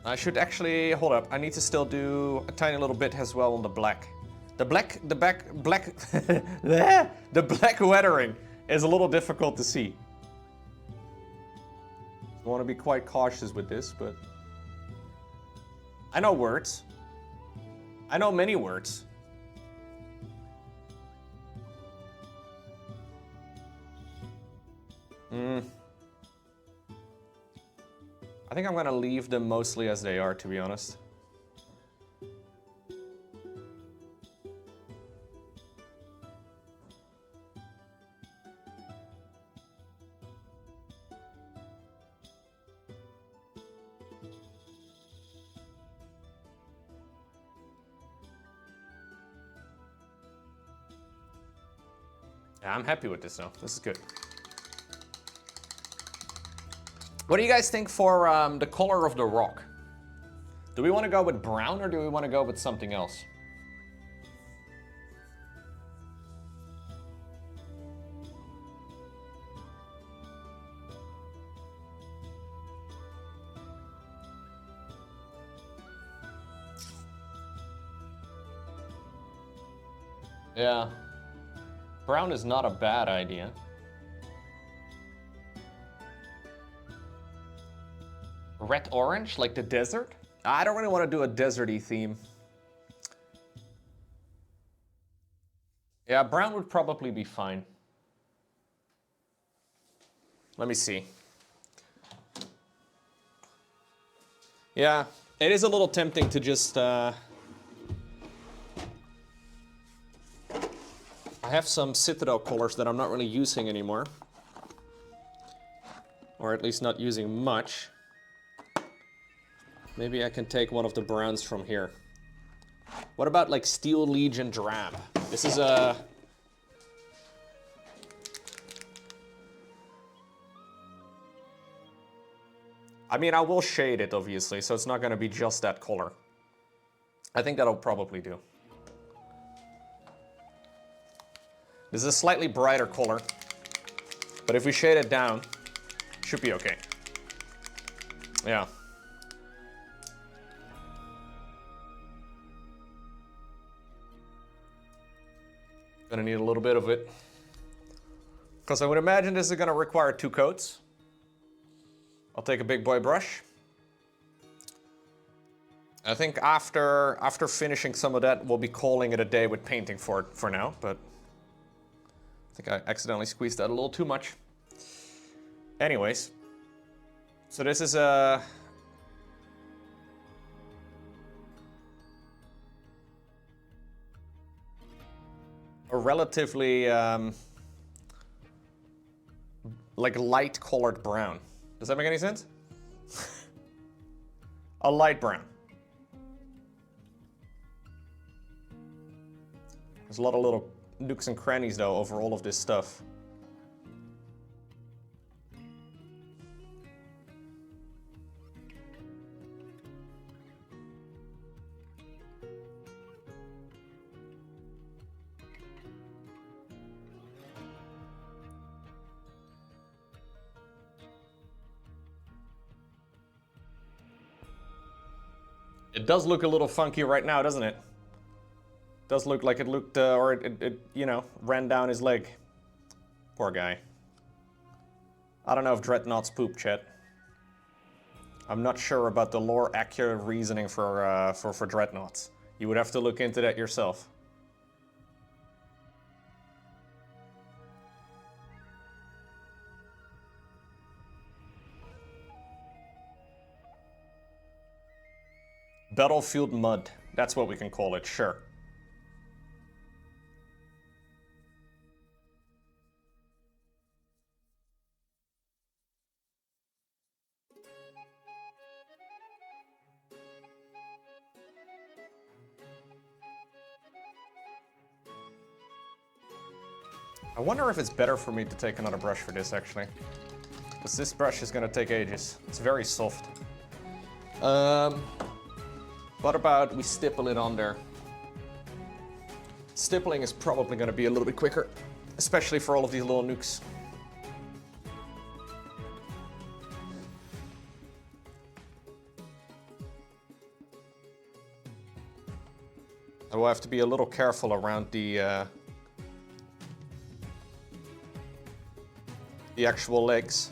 I should actually, hold up, I need to still do a tiny little bit as well on the black. The black weathering is a little difficult to see. I want to be quite cautious with this, but I know words. I know many words. I think I'm gonna leave them mostly as they are, to be honest. Yeah, I'm happy with this now. This is good. What do you guys think for the color of the rock? Do we want to go with brown or do we want to go with something else? Yeah. Brown is not a bad idea. Red-orange, like the desert? I don't really want to do a deserty theme. Yeah, brown would probably be fine. Let me see. Yeah, it is a little tempting to just... I have some Citadel colors that I'm not really using anymore. Or at least not using much. Maybe I can take one of the browns from here. What about like Steel Legion Drab? This is a... I mean, I will shade it, obviously, so it's not going to be just that color. I think that'll probably do. This is a slightly brighter color, but if we shade it down, it should be okay. Yeah. Gonna need a little bit of it. Because I would imagine this is gonna require 2 coats. I'll take a big boy brush. I think after finishing some of that, we'll be calling it a day with painting for now, but I think I accidentally squeezed that a little too much. Anyways, so this is a relatively like light colored brown. Does that make any sense? A light brown. There's a lot of little nooks and crannies though over all of this stuff. It does look a little funky right now, doesn't it? Does look like it looked, or it, you know, ran down his leg. Poor guy. I don't know if Dreadnoughts poop, chat. I'm not sure about the lore accurate reasoning for Dreadnoughts. You would have to look into that yourself. Battlefield mud. That's what we can call it, sure. I wonder if it's better for me to take another brush for this, actually. Because this brush is going to take ages. It's very soft. What about we stipple it on there? Stippling is probably going to be a little bit quicker, especially for all of these little nukes. I will have to be a little careful around the actual legs.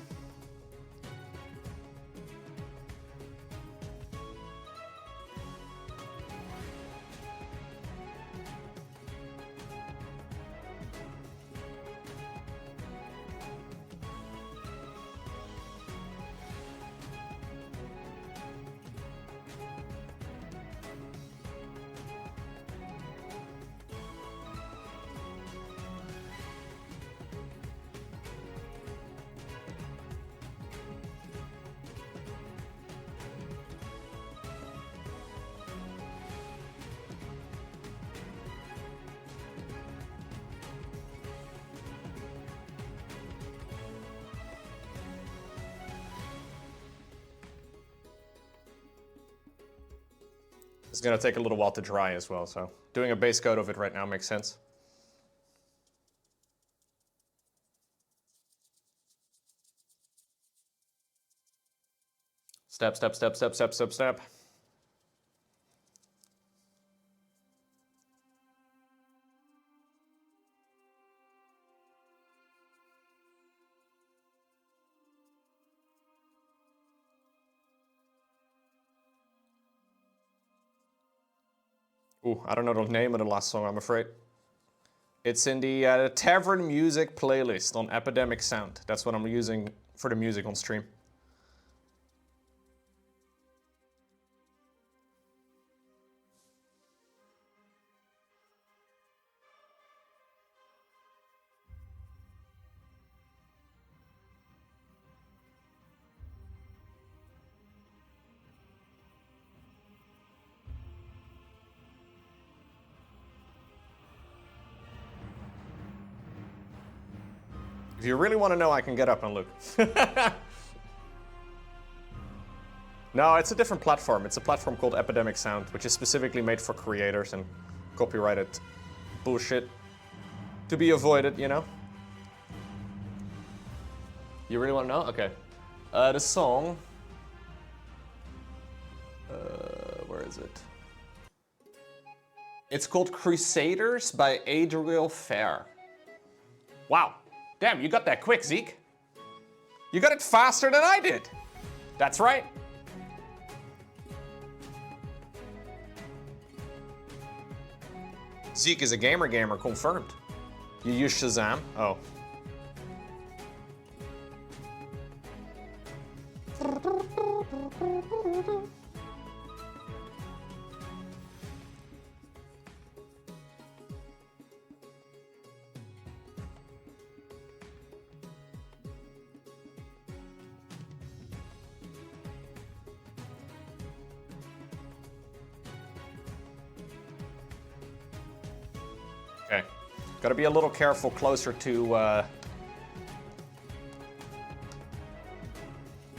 It's gonna take a little while to dry as well, so doing a base coat of it right now makes sense. Step, step, step, step, step, step, step. Ooh, I don't know the name of the last song, I'm afraid. It's in the Tavern Music playlist on Epidemic Sound. That's what I'm using for the music on stream. If you really want to know, I can get up and look. No, it's a different platform. It's a platform called Epidemic Sound, which is specifically made for creators and copyrighted bullshit to be avoided, you know? You really want to know? Okay. The song... where is it? It's called Crusaders by Adriel Fair. Wow. Damn, you got that quick, Zeke. You got it faster than I did. That's right. Zeke is a gamer confirmed. You use Shazam? Oh. Okay. Gotta be a little careful closer to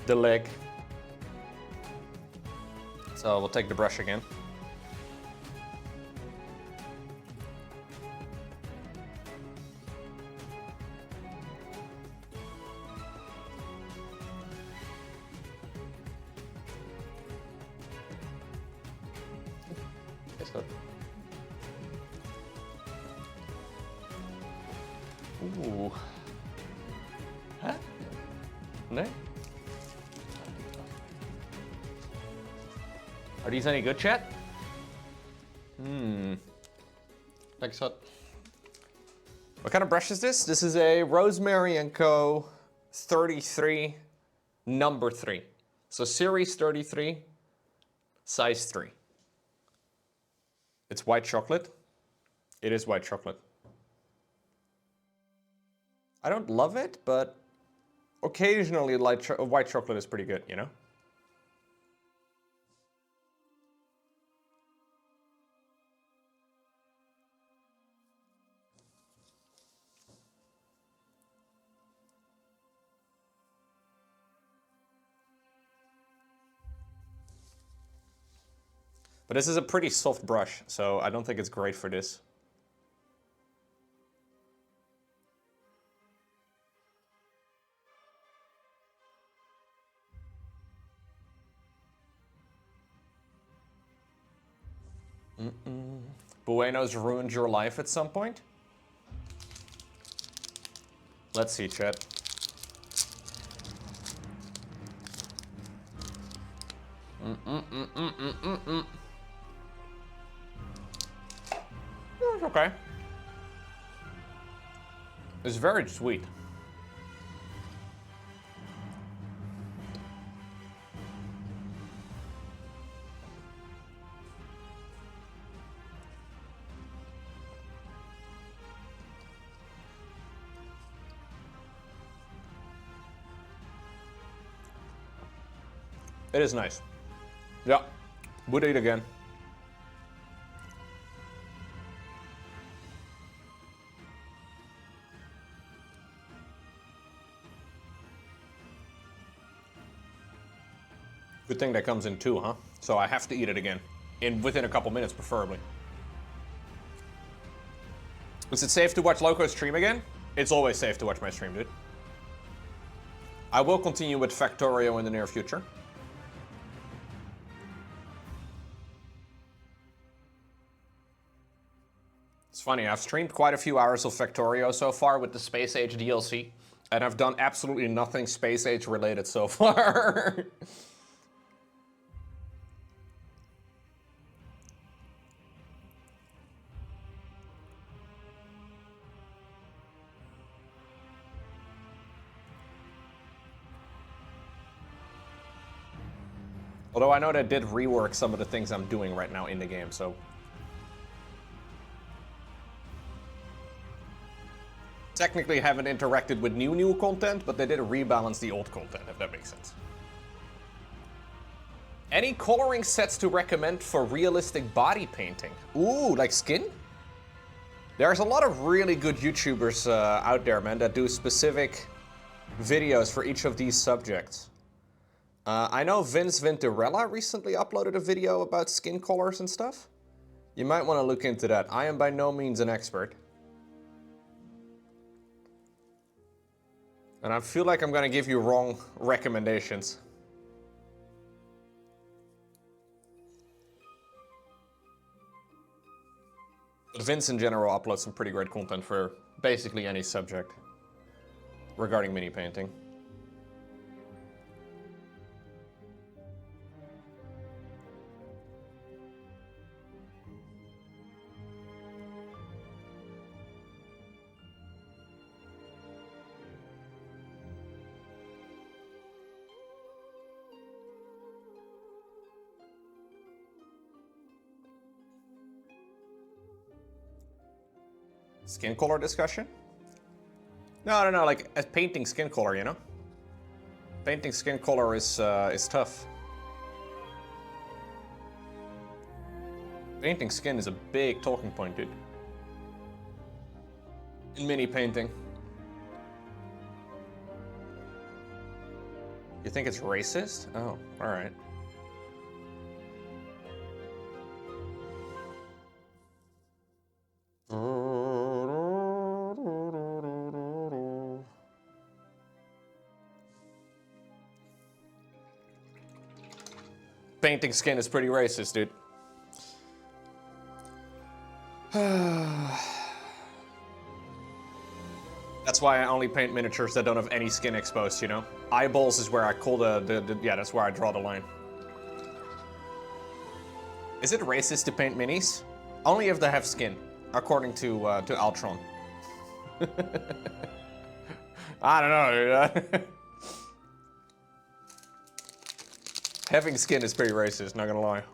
the leg. So we'll take the brush again. Ooh. Huh? No? Are these any good, chat? Thanks, Hut. What kind of brush is this? This is a Rosemary & Co. 33, number 3. So series 33, size 3. It's white chocolate. It is white chocolate. I don't love it, but occasionally white chocolate is pretty good, you know? But this is a pretty soft brush, so I don't think it's great for this. Bueno's ruined your life at some point? Let's see, chat. It's okay. It's very sweet. It is nice. Yeah, would eat again. Good thing that comes in two, huh? So I have to eat it again. Within a couple minutes, preferably. Is it safe to watch Lowko stream again? It's always safe to watch my stream, dude. I will continue with Factorio in the near future. It's funny, I've streamed quite a few hours of Factorio so far with the Space Age DLC, and I've done absolutely nothing Space Age related so far. Although I know they did rework some of the things I'm doing right now in the game, so... Technically haven't interacted with new content, but they did rebalance the old content, if that makes sense. Any coloring sets to recommend for realistic body painting? Ooh, like skin? There's a lot of really good YouTubers out there, man, that do specific videos for each of these subjects. I know Vince Venturella recently uploaded a video about skin colors and stuff. You might want to look into that. I am by no means an expert. And I feel like I'm gonna give you wrong recommendations. But Vince in general uploads some pretty great content for basically any subject regarding mini painting. Skin color discussion? No, like a painting skin color, you know? Painting skin color is tough. Painting skin is a big talking point, dude. In mini painting. You think it's racist? Oh, alright. Painting skin is pretty racist, dude. That's why I only paint miniatures that don't have any skin exposed, you know? Eyeballs is where I call yeah, that's where I draw the line. Is it racist to paint minis? Only if they have skin, according to Altron. I don't know, dude. Having skin is pretty racist, not gonna lie.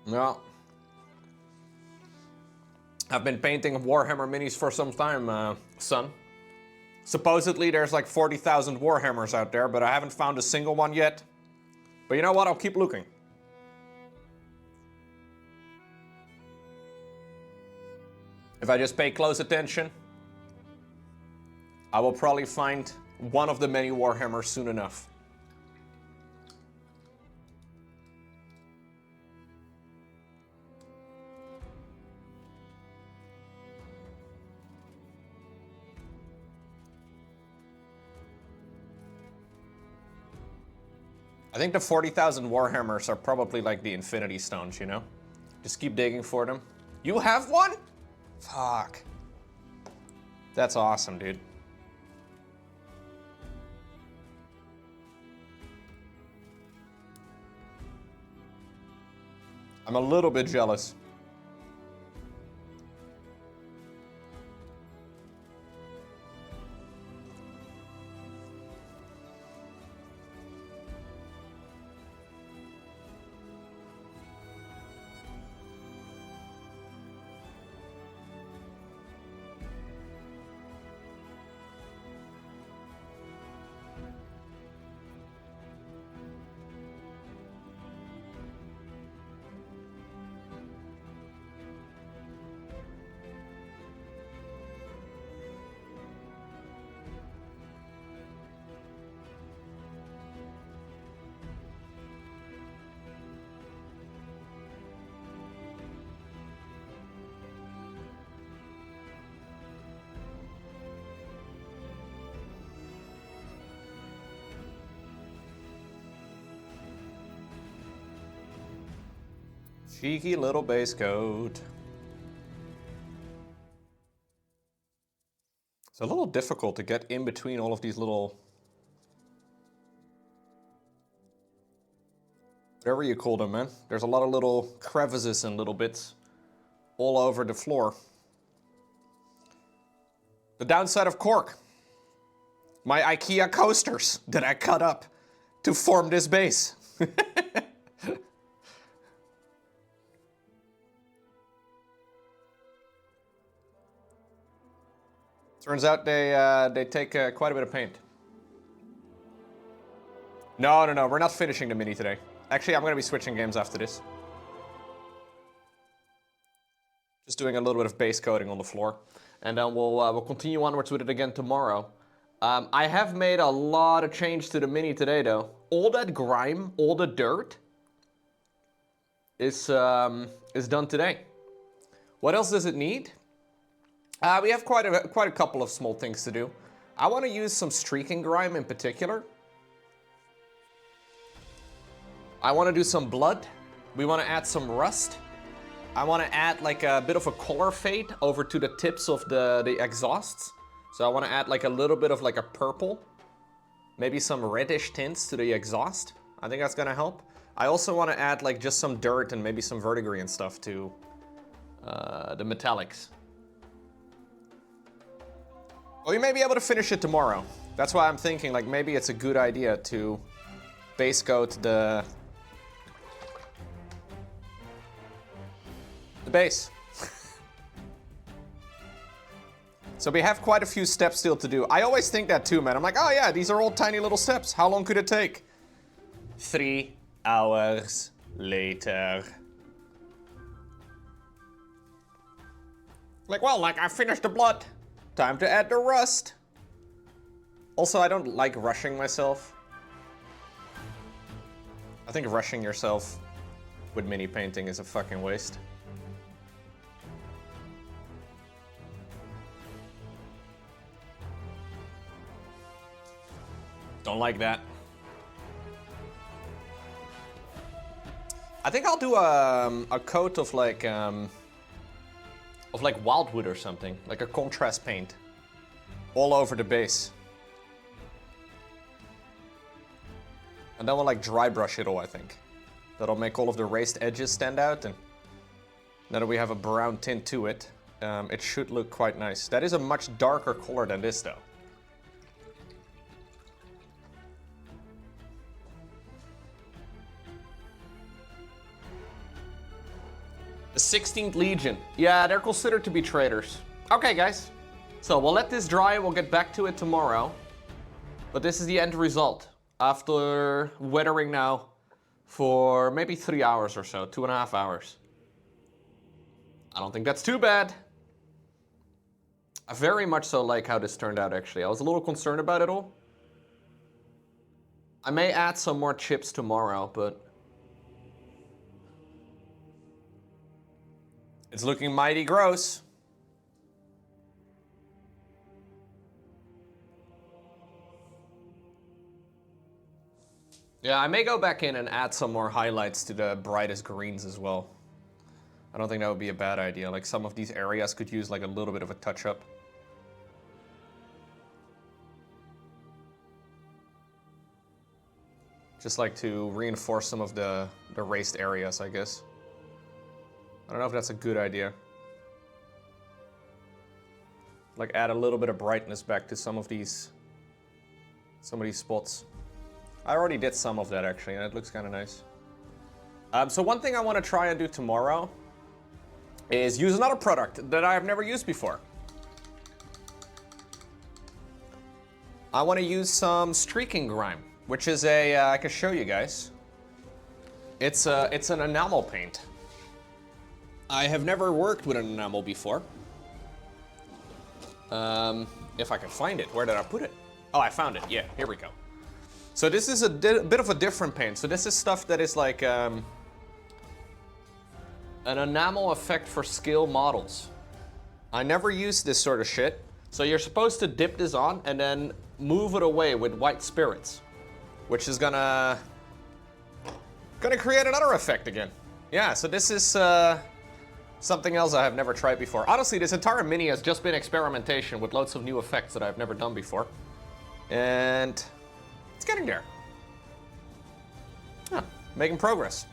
No. I've been painting Warhammer minis for some time, son. Supposedly there's like 40,000 Warhammers out there, but I haven't found a single one yet. But you know what? I'll keep looking. If I just pay close attention, I will probably find one of the many Warhammers soon enough. I think the 40,000 Warhammers are probably like the Infinity Stones, you know? Just keep digging for them. You have one? Fuck. That's awesome, dude. I'm a little bit jealous. Cheeky little base coat. It's a little difficult to get in between all of these little... whatever you call them, man. There's a lot of little crevices and little bits all over the floor. The downside of cork. My IKEA coasters that I cut up to form this base. Turns out they take quite a bit of paint. No, we're not finishing the mini today. Actually, I'm going to be switching games after this. Just doing a little bit of base coating on the floor. And then we'll continue onwards with it again tomorrow. I have made a lot of change to the mini today, though. All that grime, all the dirt is done today. What else does it need? We have quite a couple of small things to do. I want to use some streaking grime in particular. I want to do some blood. We want to add some rust. I want to add like a bit of a color fade over to the tips of the exhausts. So I want to add like a little bit of like a purple. Maybe some reddish tints to the exhaust. I think that's going to help. I also want to add like just some dirt and maybe some verdigris and stuff to the metallics. Well, you may be able to finish it tomorrow. That's why I'm thinking like maybe it's a good idea to base coat the base. So we have quite a few steps still to do. I always think that too, man. I'm like, oh yeah, these are all tiny little steps. How long could it take? 3 hours later. Like, well, like I finished the blood. Time to add the rust. Also, I don't like rushing myself. I think rushing yourself with mini painting is a fucking waste. Don't like that. I think I'll do a coat of like wildwood or something, like a contrast paint all over the base. And then we'll like dry brush it all, I think. That'll make all of the raised edges stand out, and now that we have a brown tint to it, it should look quite nice. That is a much darker color than this though. The 16th Legion. Yeah, they're considered to be traitors. Okay, guys. So we'll let this dry. We'll get back to it tomorrow. But this is the end result. After weathering now for maybe 3 hours or so, 2.5 hours. I don't think that's too bad. I very much so like how this turned out, actually. I was a little concerned about it all. I may add some more chips tomorrow, but it's looking mighty gross. Yeah, I may go back in and add some more highlights to the brightest greens as well. I don't think that would be a bad idea. Like some of these areas could use like a little bit of a touch-up. Just like to reinforce some of the raised areas, I guess. I don't know if that's a good idea. Like add a little bit of brightness back to some of these spots. I already did some of that actually, and it looks kind of nice. So one thing I want to try and do tomorrow is use another product that I have never used before. I want to use some streaking grime, which is a, I can show you guys. It's an enamel paint. I have never worked with an enamel before. If I can find it, where did I put it? Oh, I found it, yeah, here we go. So this is a bit of a different paint. So this is stuff that is like an enamel effect for scale models. I never used this sort of shit. So you're supposed to dip this on and then move it away with white spirits, which is gonna create another effect again. Yeah, so this is something else I have never tried before. Honestly, this entire mini has just been experimentation with loads of new effects that I've never done before. And it's getting there. Huh, making progress.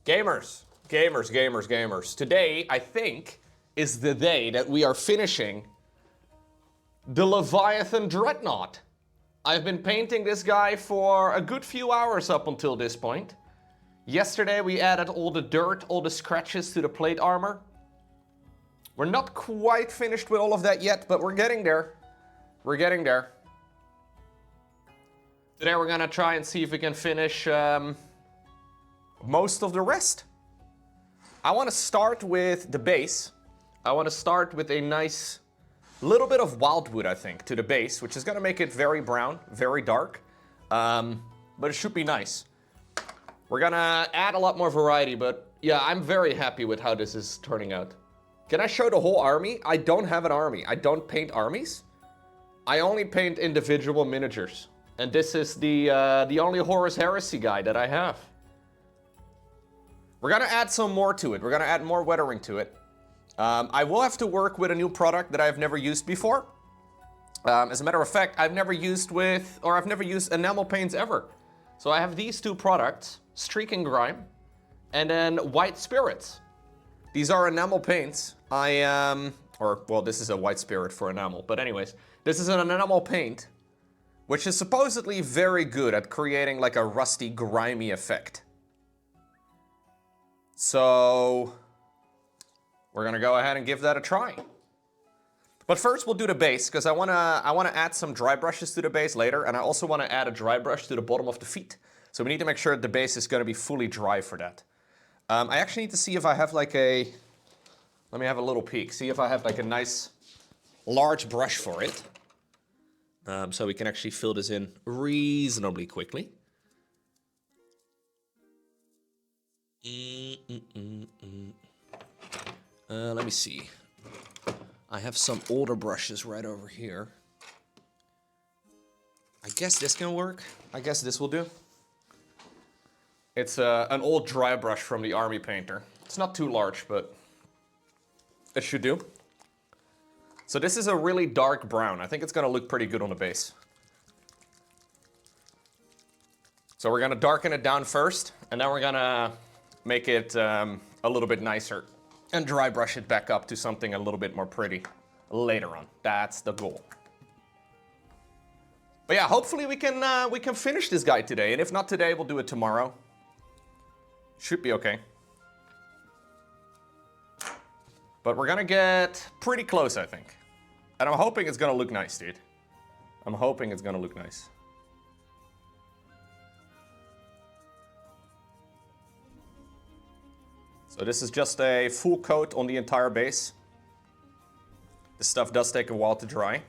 Gamers, gamers, gamers, gamers. Today, I think, is the day that we are finishing the Leviathan Dreadnought. I've been painting this guy for a good few hours up until this point. Yesterday, we added all the dirt, all the scratches to the plate armor. We're not quite finished with all of that yet, but we're getting there. We're getting there. Today we're gonna try and see if we can finish most of the rest. I want to start with the base. I want to start with a nice little bit of wildwood, I think, to the base, which is gonna make it very brown, very dark, but it should be nice. We're gonna add a lot more variety, but yeah, I'm very happy with how this is turning out. Can I show the whole army? I don't have an army. I don't paint armies. I only paint individual miniatures. And this is the only Horus Heresy guy that I have. We're gonna add some more to it. We're gonna add more weathering to it. I will have to work with a new product that I've never used before. As a matter of fact, I've never used enamel paints ever. So I have these two products, Streaking Grime, and then White Spirits. These are enamel paints. Well, this is a white spirit for enamel, but anyways, this is an enamel paint, which is supposedly very good at creating like a rusty, grimy effect. So we're gonna go ahead and give that a try. But first we'll do the base, because I wanna add some dry brushes to the base later, and I also wanna add a dry brush to the bottom of the feet. So we need to make sure that the base is gonna be fully dry for that. I actually need to see if I have like let me have a little peek, see if I have like a nice large brush for it. So we can actually fill this in reasonably quickly. Let me see. I have some older brushes right over here. I guess this can work. I guess this will do. It's an old dry brush from the army painter. It's not too large, but it should do. So this is a really dark brown. I think it's gonna look pretty good on the base. So we're gonna darken it down first, and then we're gonna make it a little bit nicer and dry brush it back up to something a little bit more pretty later on. That's the goal. But yeah, hopefully we can finish this guy today, and if not today, we'll do it tomorrow. Should be okay. But we're gonna get pretty close, I think. And I'm hoping it's gonna look nice, dude. I'm hoping it's gonna look nice. So this is just a full coat on the entire base. This stuff does take a while to dry.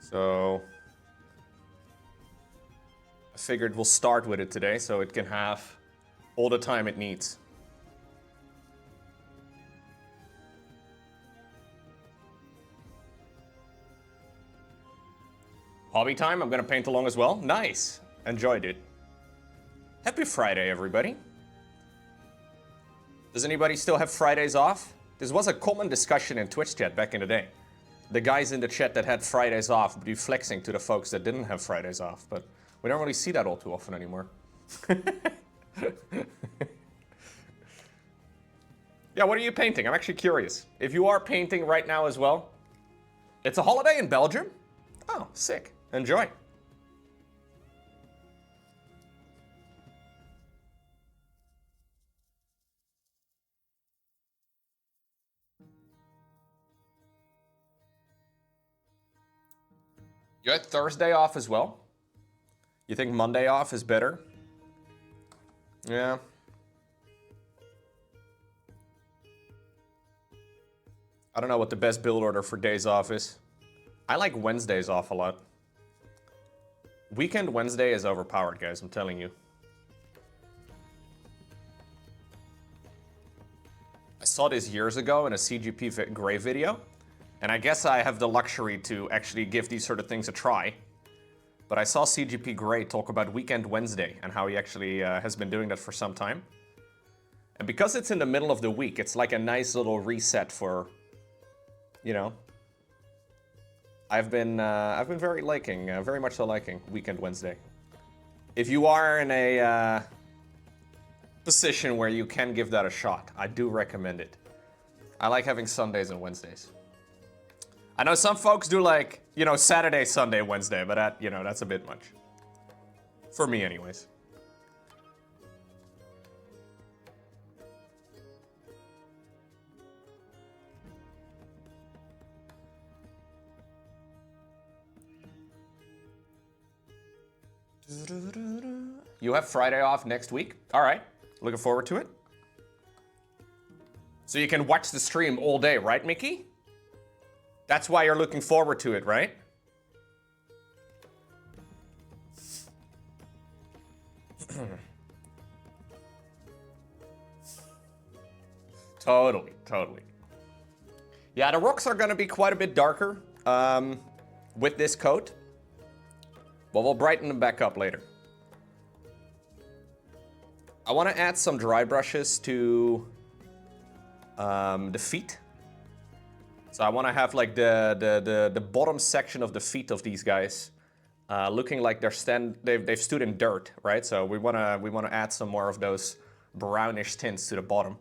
So I figured we'll start with it today so it can have all the time it needs. Hobby time, I'm gonna paint along as well. Nice. Enjoyed it. Happy Friday, everybody. Does anybody still have Fridays off? This was a common discussion in Twitch chat back in the day. The guys in the chat that had Fridays off would be flexing to the folks that didn't have Fridays off, but we don't really see that all too often anymore. Yeah, what are you painting? I'm actually curious. If you are painting right now as well, it's a holiday in Belgium? Oh, sick. Enjoy. You had Thursday off as well? You think Monday off is better? Yeah. I don't know what the best build order for days off is. I like Wednesdays off a lot. Weekend Wednesday is overpowered, guys, I'm telling you. I saw this years ago in a CGP Grey video, and I guess I have the luxury to actually give these sort of things a try. But I saw CGP Grey talk about Weekend Wednesday and how he actually has been doing that for some time. And because it's in the middle of the week, it's like a nice little reset for, you know. I've been very much so liking Weekend Wednesday. If you are in a position where you can give that a shot, I do recommend it. I like having Sundays and Wednesdays. I know some folks do like, you know, Saturday, Sunday, Wednesday, but that, you know, that's a bit much. For me, anyways. You have Friday off next week? All right. Looking forward to it. So you can watch the stream all day, right, Mickey? That's why you're looking forward to it, right? Totally, totally. Yeah, the rocks are going to be quite a bit darker with this coat. But we'll brighten them back up later. I want to add some dry brushes to the feet. So I want to have like the bottom section of the feet of these guys looking like they've stood in dirt, right? So we want to add some more of those brownish tints to the bottom.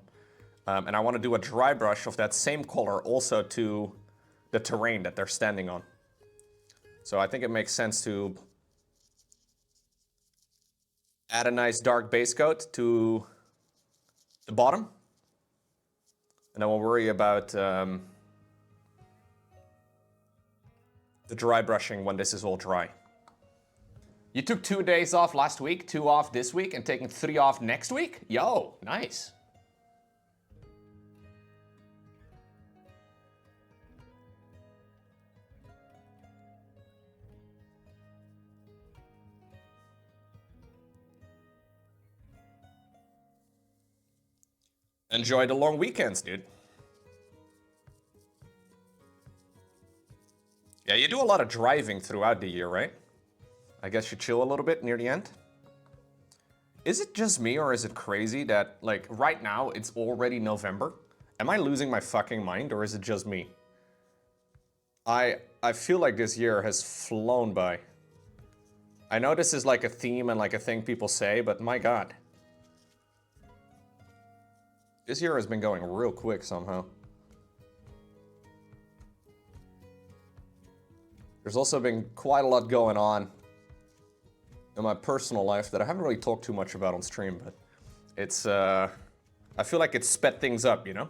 And I want to do a dry brush of that same color also to the terrain that they're standing on. So I think it makes sense to add a nice dark base coat to the bottom. And then we'll worry about the dry brushing when this is all dry. You took 2 days off last week, 2 off this week, and taking 3 off next week? Yo, nice. Enjoy the long weekends, dude. Yeah, you do a lot of driving throughout the year, right? I guess you chill a little bit near the end. Is it just me or is it crazy that, like, right now it's already November? Am I losing my fucking mind or is it just me? I feel like this year has flown by. I know this is like a theme and like a thing people say, but my god. This year has been going real quick somehow. There's also been quite a lot going on in my personal life that I haven't really talked too much about on stream, but it's, I feel like it's sped things up, you know?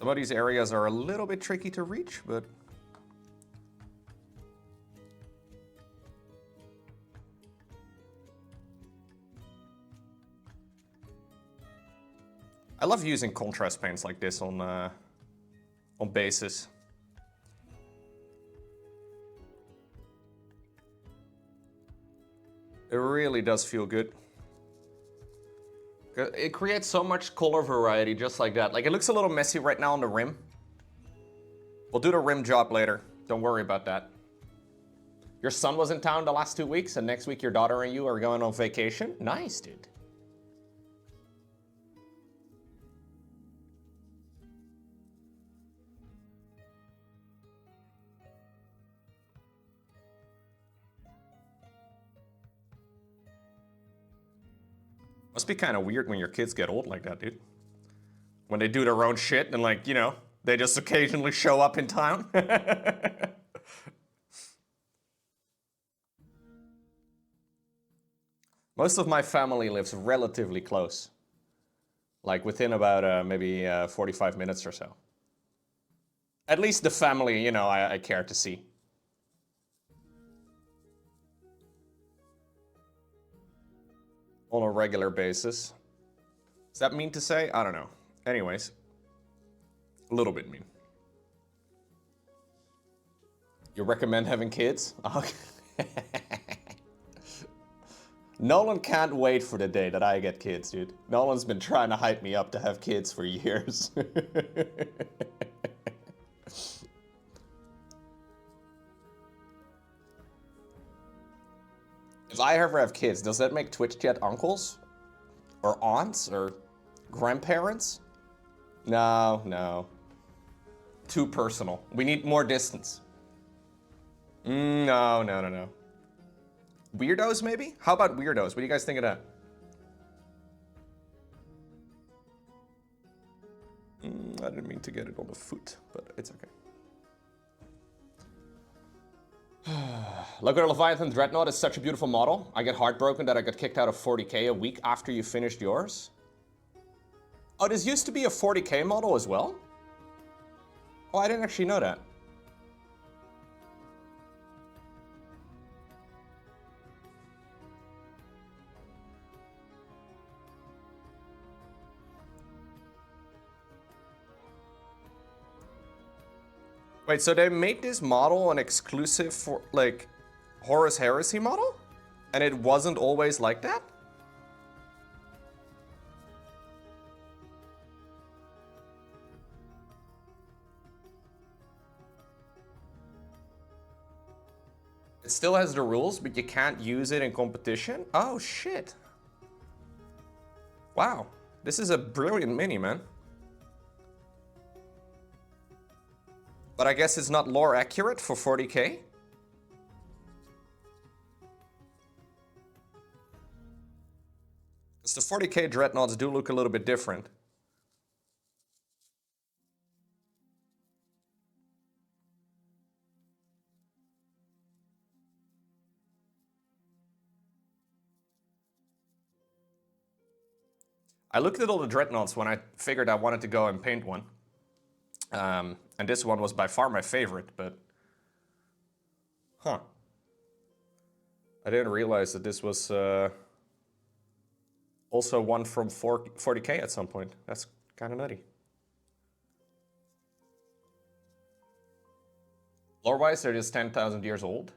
Some of these areas are a little bit tricky to reach, but... I love using contrast paints like this on bases. It really does feel good. It creates so much color variety just like that. Like, it looks a little messy right now on the rim. We'll do the rim job later. Don't worry about that. Your son was in town the last 2 weeks, and next week your daughter and you are going on vacation? Nice, dude. Must be kind of weird when your kids get old like that, dude. When they do their own shit and, like, you know, they just occasionally show up in town. Most of my family lives relatively close. Like, within about maybe 45 minutes or so. At least the family, you know, I care to see. On a regular basis. Does that mean to say? I don't know. Anyways. A little bit mean. You recommend having kids? Okay. Nolan can't wait for the day that I get kids, dude. Nolan's been trying to hype me up to have kids for years. If I ever have kids, does that make Twitch chat uncles? Or aunts? Or grandparents? No, no. Too personal. We need more distance. No, no, no, no. Weirdos, maybe? How about weirdos? What do you guys think of that? I didn't mean to get it on the foot, but it's okay. Lowko Leviathan Dreadnought is such a beautiful model. I get heartbroken that I got kicked out of 40k a week after you finished yours. Oh, this used to be a 40k model as well? Oh, I didn't actually know that. Wait, so they made this model an exclusive for, like, Horus Heresy model? And it wasn't always like that? It still has the rules, but you can't use it in competition? Oh, shit. Wow. This is a brilliant mini, man. But I guess it's not lore accurate for 40k? Because the 40k Dreadnoughts do look a little bit different. I looked at all the Dreadnoughts when I figured I wanted to go and paint one. And this one was by far my favorite, but... Huh. I didn't realize that this was also one from 40k at some point. That's kind of nutty. Lore-wise, they're just 10,000 years old.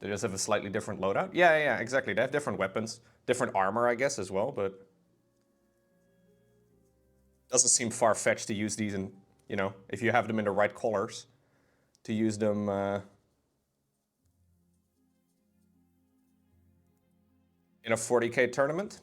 They just have a slightly different loadout. Yeah, exactly. They have different weapons, different armor, I guess, as well, but... Doesn't seem far-fetched to use these in, you know, if you have them in the right colors, to use them in a 40k tournament.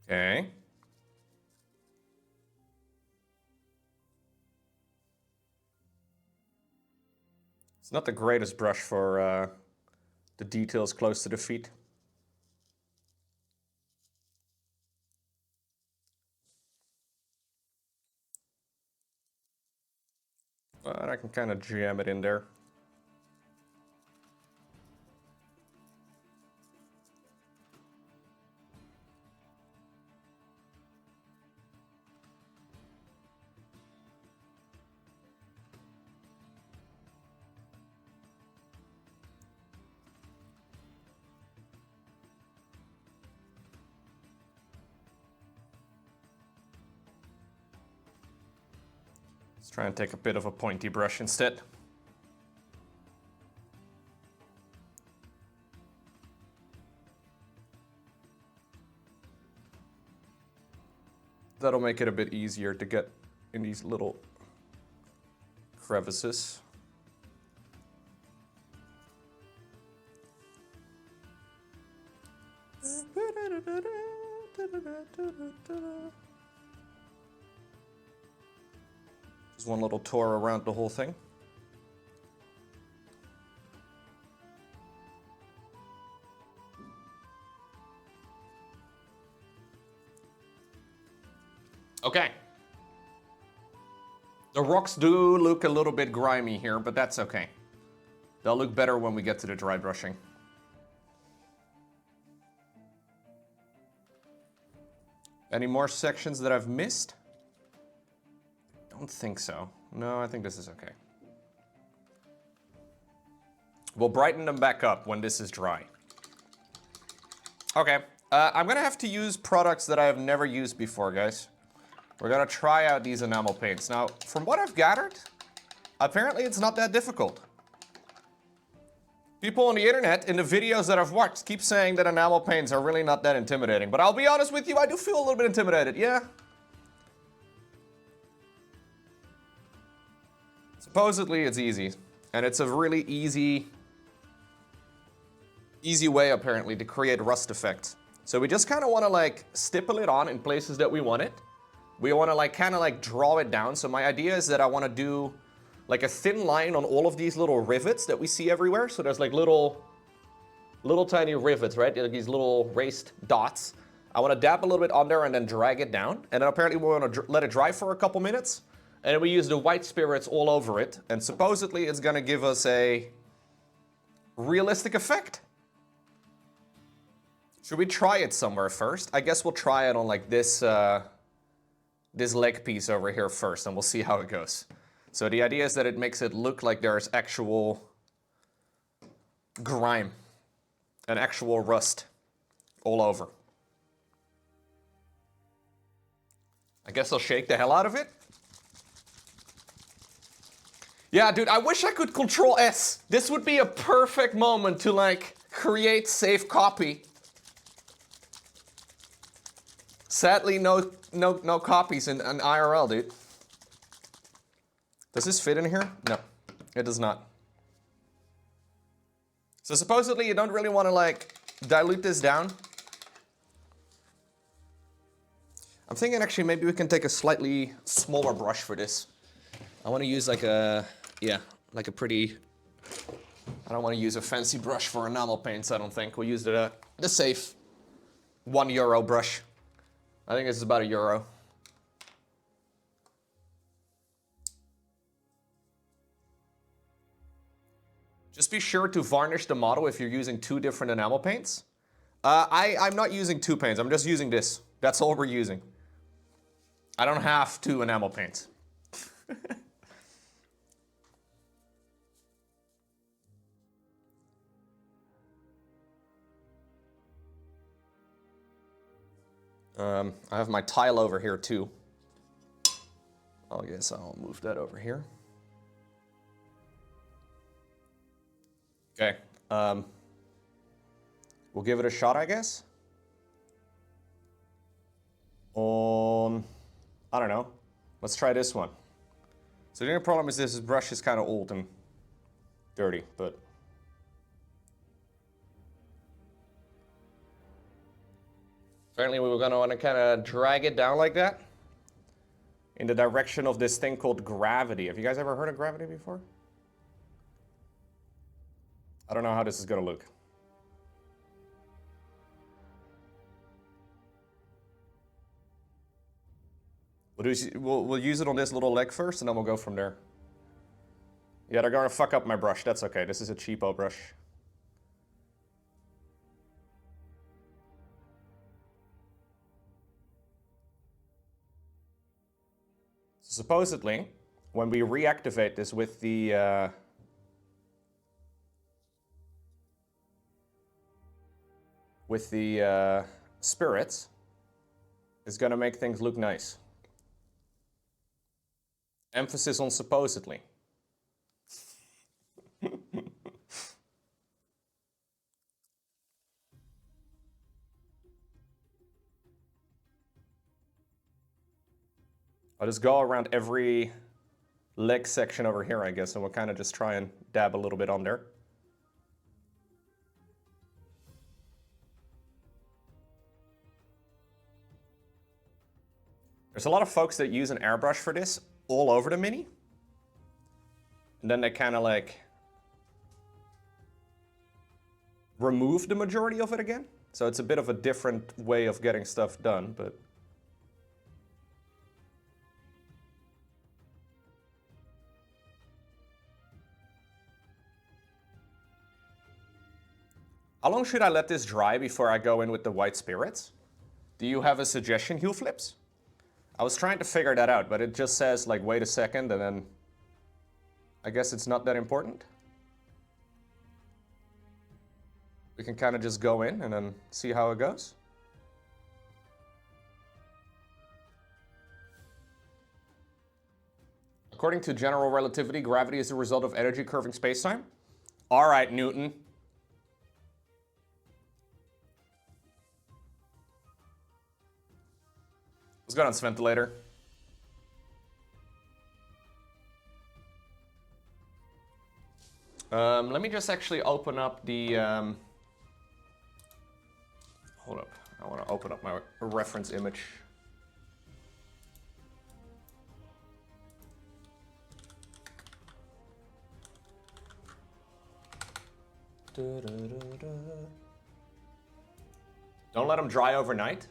Okay. It's not the greatest brush for the details close to the feet. But I can kind of jam it in there. Let's try and take a bit of a pointy brush instead. That'll make it a bit easier to get in these little crevices. Just one little tour around the whole thing. Okay. The rocks do look a little bit grimy here, but that's okay. They'll look better when we get to the dry brushing. Any more sections that I've missed? Don't think so. No, I think this is okay. We'll brighten them back up when this is dry. Okay, I'm gonna have to use products that I have never used before, guys. We're gonna try out these enamel paints. Now, from what I've gathered, apparently it's not that difficult. People on the internet, in the videos that I've watched, keep saying that enamel paints are really not that intimidating. But I'll be honest with you, I do feel a little bit intimidated, yeah. Supposedly it's easy. And it's a really easy way, apparently, to create rust effects. So we just kind of want to, like, stipple it on in places that we want it. We want to, like, kind of, like, draw it down. So my idea is that I want to do like a thin line on all of these little rivets that we see everywhere. So there's like little tiny rivets, right? Like these little raised dots. I want to dab a little bit on there and then drag it down. And then apparently we want to let it dry for a couple minutes. And then we use the white spirits all over it. And supposedly it's going to give us a realistic effect. Should we try it somewhere first? I guess we'll try it on like this, this leg piece over here first, and we'll see how it goes. So the idea is that it makes it look like there's actual grime and actual rust all over. I guess I'll shake the hell out of it. Yeah, dude, I wish I could Control S. This would be a perfect moment to like create save copy. Sadly, no copies in IRL, dude. Does this fit in here? No, it does not. So supposedly you don't really want to like dilute this down. I'm thinking actually maybe we can take a slightly smaller brush for this. I want to use like a, yeah, like a pretty, I don't want to use a fancy brush for enamel paints, I don't think. We'll use the safe €1 brush. I think this is about €1. Just be sure to varnish the model if you're using 2 different enamel paints. I'm not using 2 paints, I'm just using this. That's all we're using. I don't have 2 enamel paints. I have my tile over here too. I guess I'll move that over here. Okay, we'll give it a shot, I guess. I don't know. Let's try this one. So the only problem is this brush is kind of old and dirty, but. Apparently we were going to want to kind of drag it down like that in the direction of this thing called gravity. Have you guys ever heard of gravity before? I don't know how this is going to look. We'll use it on this little leg first, and then we'll go from there. Yeah, they're going to fuck up my brush. That's okay. This is a cheapo brush. Supposedly, when we reactivate this with the spirits, it's gonna make things look nice. Emphasis on supposedly. I'll just go around every leg section over here, I guess, and we'll kind of just try and dab a little bit on there. There's a lot of folks that use an airbrush for this all over the Mini. And then they kind of like remove the majority of it again. So it's a bit of a different way of getting stuff done, but how long should I let this dry before I go in with the white spirits? Do you have a suggestion, Hugh Flips? I was trying to figure that out, but it just says, like, wait a second, and then I guess it's not that important. We can kind of just go in and then see how it goes. According to general relativity, gravity is the result of energy curving spacetime. All right, Newton. What's going on, Sventilator? Let me just actually open up the... hold up. I want to open up my reference image. Don't let them dry overnight.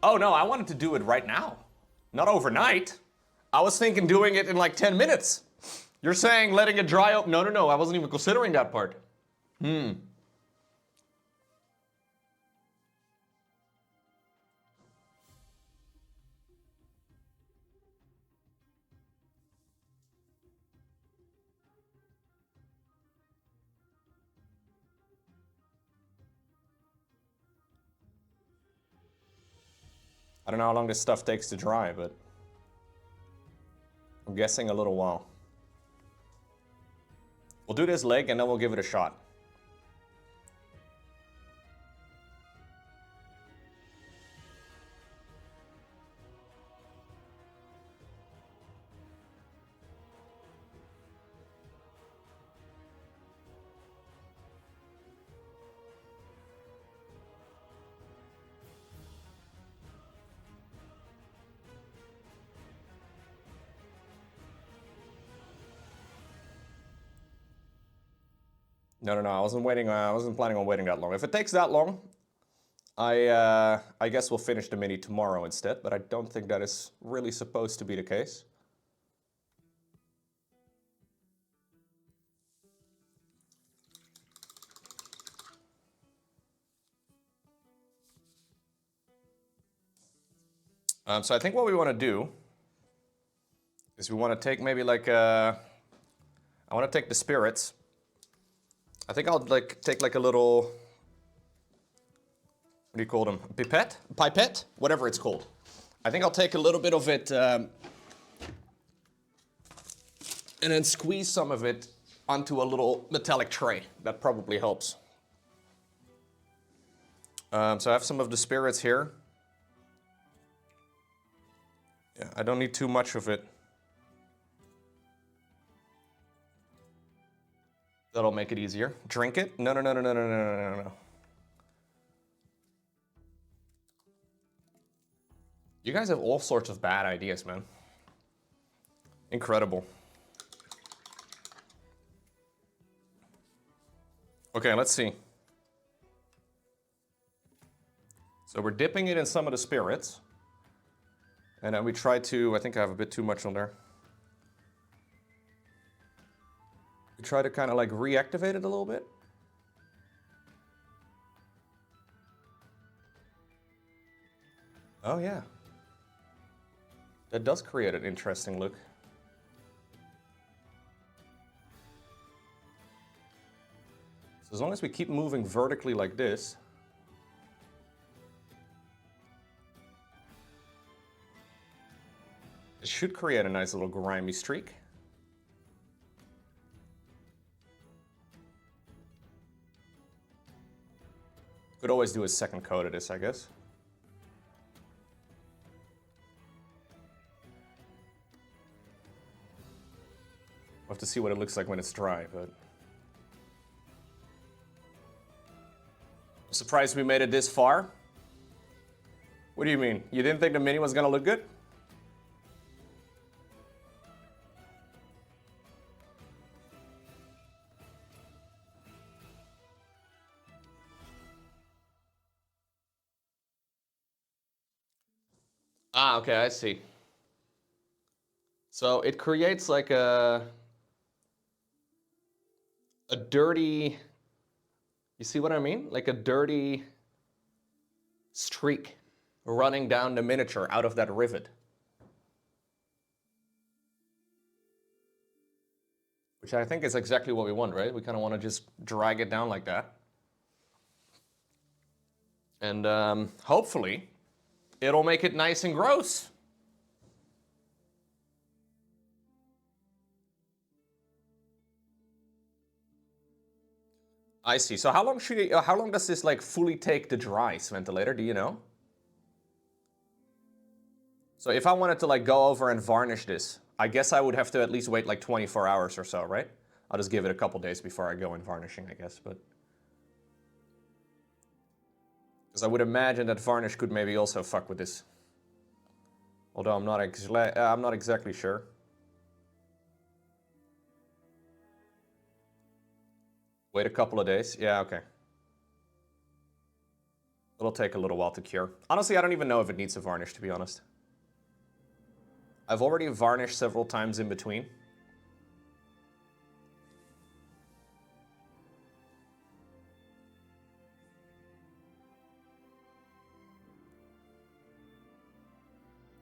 Oh no, I wanted to do it right now. Not overnight. I was thinking doing it in like 10 minutes. You're saying letting it dry up? No, I wasn't even considering that part. I don't know how long this stuff takes to dry, but I'm guessing a little while. We'll do this leg and then we'll give it a shot. No, I wasn't waiting. I wasn't planning on waiting that long. If it takes that long, I guess we'll finish the Mini tomorrow instead. But I don't think that is really supposed to be the case. So I think what we want to do is we want to take maybe like I want to take the spirits. I think I'll like take like a little, what do you call them? Pipette? Whatever it's called. I think I'll take a little bit of it and then squeeze some of it onto a little metallic tray. That probably helps. So I have some of the spirits here. Yeah, I don't need too much of it. That'll make it easier. Drink it? No. You guys have all sorts of bad ideas, man. Incredible. Okay, let's see. So we're dipping it in some of the spirits. And then we try to, I think I have a bit too much on there. We try to kind of like reactivate it a little bit. Oh yeah. That does create an interesting look. So as long as we keep moving vertically like this, it should create a nice little grimy streak. Could always do a second coat of this, I guess. We'll have to see what it looks like when it's dry, but... I'm surprised we made it this far. What do you mean? You didn't think the mini was gonna look good? Ah, okay, I see. So it creates like a dirty, you see what I mean? Like a dirty streak running down the miniature out of that rivet. Which I think is exactly what we want, right? We kind of want to just drag it down like that. And hopefully, it'll make it nice and gross. I see. So how long should it, how long does this like fully take to dry, Ventilator? Do you know? So if I wanted to like go over and varnish this, I guess I would have to at least wait like 24 hours or so, right? I'll just give it a couple days before I go in varnishing, I guess, but... Because I would imagine that varnish could maybe also fuck with this. Although I'm not exactly sure. Wait a couple of days? Yeah, okay. It'll take a little while to cure. Honestly, I don't even know if it needs a varnish, to be honest. I've already varnished several times in between.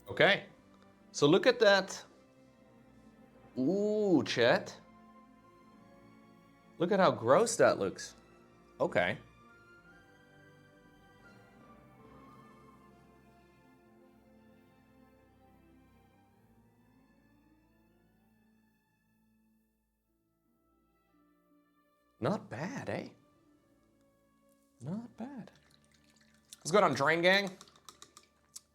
Okay. So look at that. Ooh, chat. Look at how gross that looks. Okay. Not bad, eh? Not bad. Let's go on Drain Gang.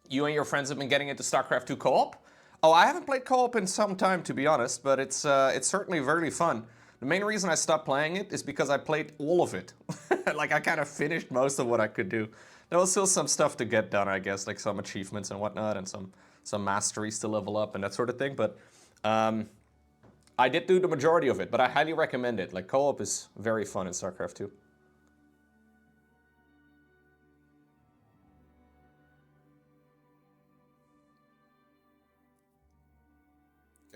You and your friends have been getting into StarCraft 2 co-op? Oh, I haven't played co-op in some time, to be honest, but it's certainly very fun. The main reason I stopped playing it is because I played all of it. Like, I kind of finished most of what I could do. There was still some stuff to get done, I guess, like some achievements and whatnot, and some masteries to level up and that sort of thing, but I did do the majority of it, but I highly recommend it. Like, co-op is very fun in StarCraft 2.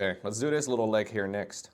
Okay, let's do this little leg here next.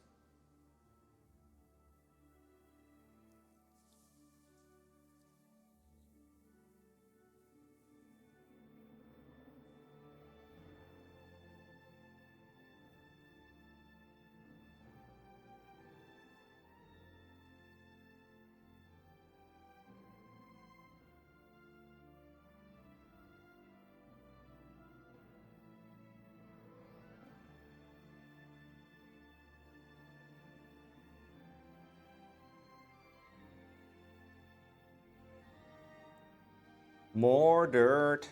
More dirt.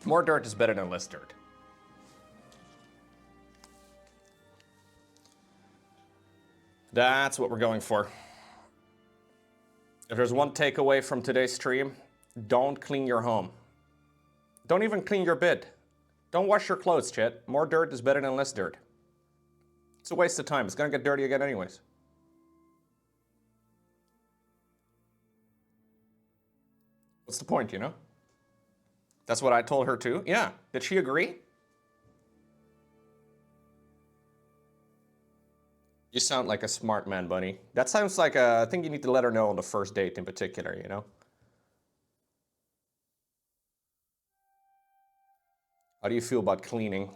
More dirt is better than less dirt. That's what we're going for. If there's one takeaway from today's stream, don't clean your home. Don't even clean your bed. Don't wash your clothes, chat. More dirt is better than less dirt. It's a waste of time. It's gonna get dirty again anyways. What's the point, you know? That's what I told her too. Yeah. Did she agree? You sound like a smart man, Bunny. That sounds like I think you need to let her know on the first date in particular, you know? How do you feel about cleaning?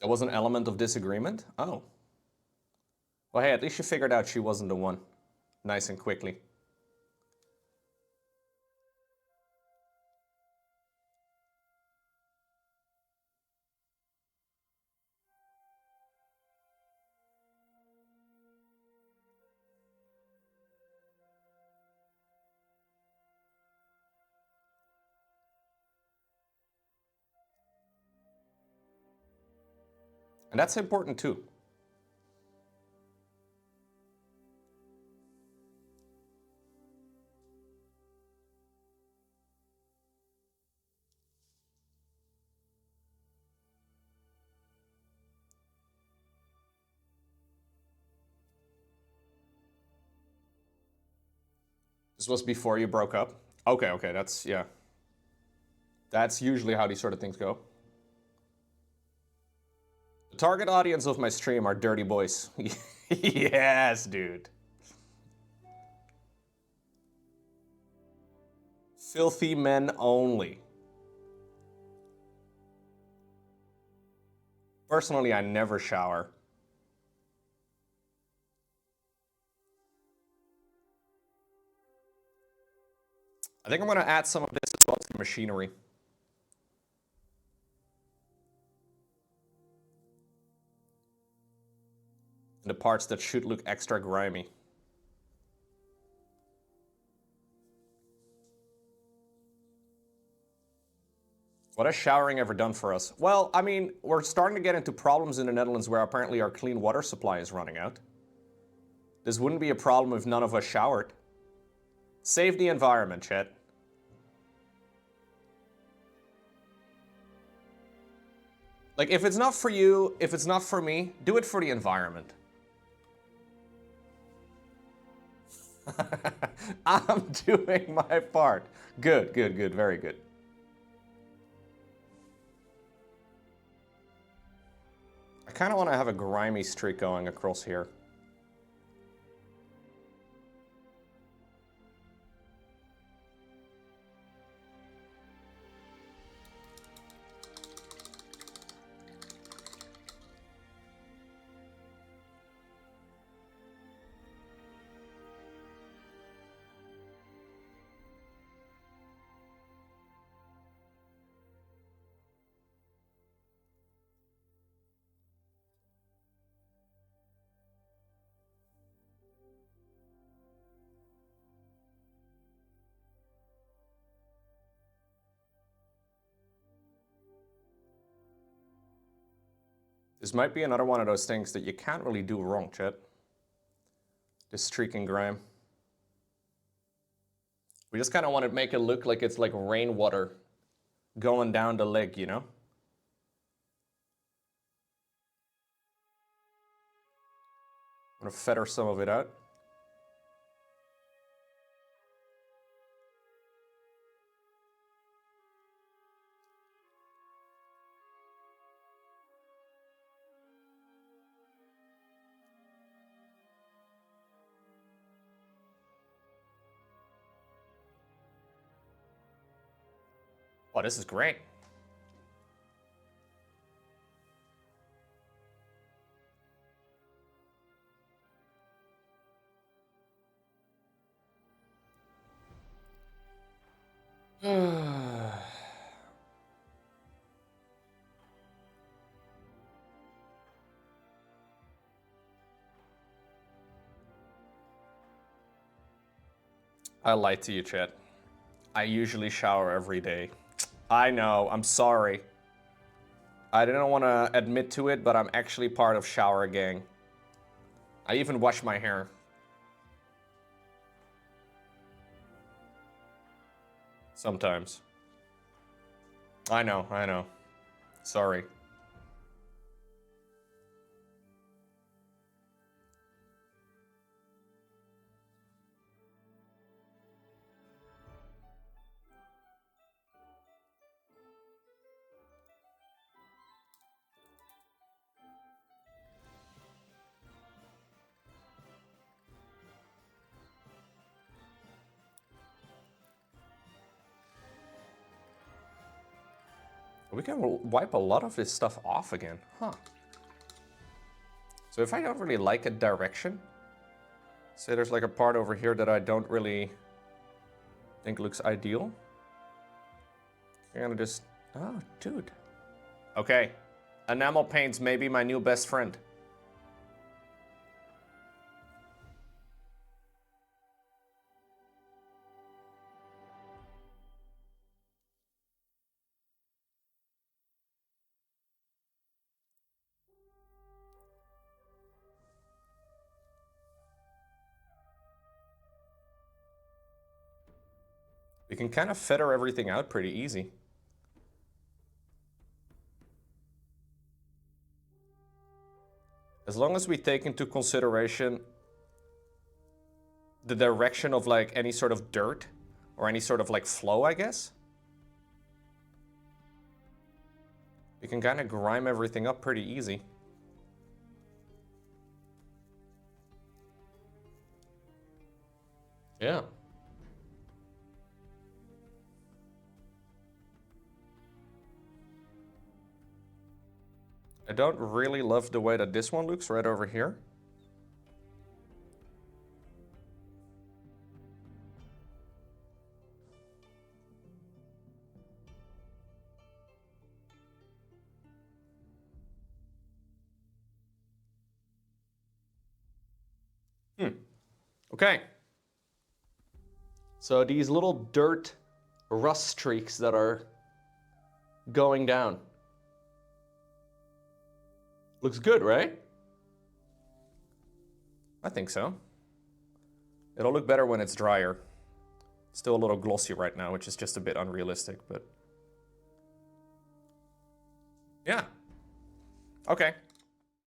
There was an element of disagreement? Oh. Well, hey, at least you figured out she wasn't the one. Nice and quickly. And that's important too. This was before you broke up? Okay, okay, that's, yeah. That's usually how these sort of things go. The target audience of my stream are dirty boys. Yes, dude. Filthy men only. Personally, I never shower. I think I'm going to add some of this as well to the machinery. The parts that should look extra grimy. What has showering ever done for us? Well, I mean, we're starting to get into problems in the Netherlands where apparently our clean water supply is running out. This wouldn't be a problem if none of us showered. Save the environment, chat. Like, if it's not for you, if it's not for me, do it for the environment. I'm doing my part. Good, good, good, very good. I kind of want to have a grimy streak going across here. This might be another one of those things that you can't really do wrong, chat. This streak and grime. We just kind of want to make it look like it's like rainwater going down the leg, you know? I'm gonna feather some of it out. Oh, this is great. I lied to you, chat. I usually shower every day. I know, I'm sorry. I didn't want to admit to it, but I'm actually part of shower gang. I even wash my hair. Sometimes. I know, I know. Sorry. We can wipe a lot of this stuff off again, huh? So if I don't really like a direction, say there's like a part over here that I don't really think looks ideal, I'm gonna just, oh, dude. Okay, enamel paints may be my new best friend. We can kind of feather everything out pretty easy. As long as we take into consideration the direction of like any sort of dirt or any sort of like flow, I guess. We can kind of grime everything up pretty easy. Yeah. I don't really love the way that this one looks right over here. Okay. So these little dirt rust streaks that are going down. Looks good, right? I think so. It'll look better when it's drier. Still a little glossy right now, which is just a bit unrealistic, but... yeah. Okay.